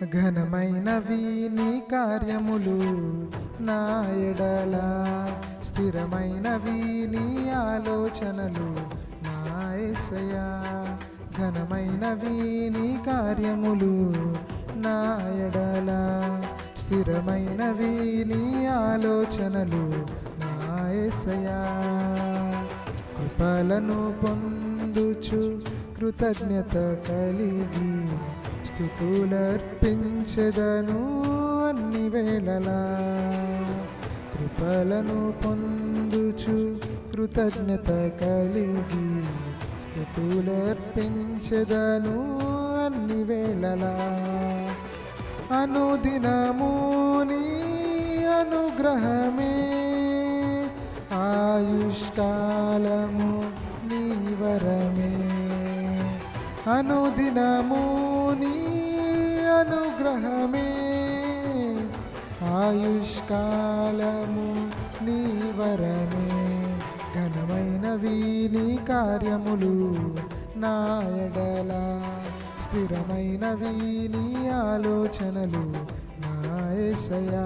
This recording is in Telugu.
ఘనమైనవి నీ కార్యములు నా ఎడల, స్థిరమైనవి నీ ఆలోచనలు నా యేసయ్యా. ఘనమైనవి నీ కార్యములు నా ఎడల, స్థిరమైనవి నీ ఆలోచనలు నా యేసయ్యా. కృపలను పొందుచు కృతజ్ఞత కలిగి స్తుతులర్పించెదను అన్ని వేళలా. కృపలను పొందుచు కృతజ్ఞత కలిగి స్తుతులర్పించెదను అన్ని వేళలా. అనుదినము నీ అనుగ్రహమే, ఆయుష్కాలము నీ వరమే. అనుదినము నీ అనుగ్రహమే, ఆయుష్కాలము నీ వరమే. ఘనమైనవి నీ కార్యములు నా ఎడల, స్థిరమైనవి నీ ఆలోచనలు నా యేసయ్యా.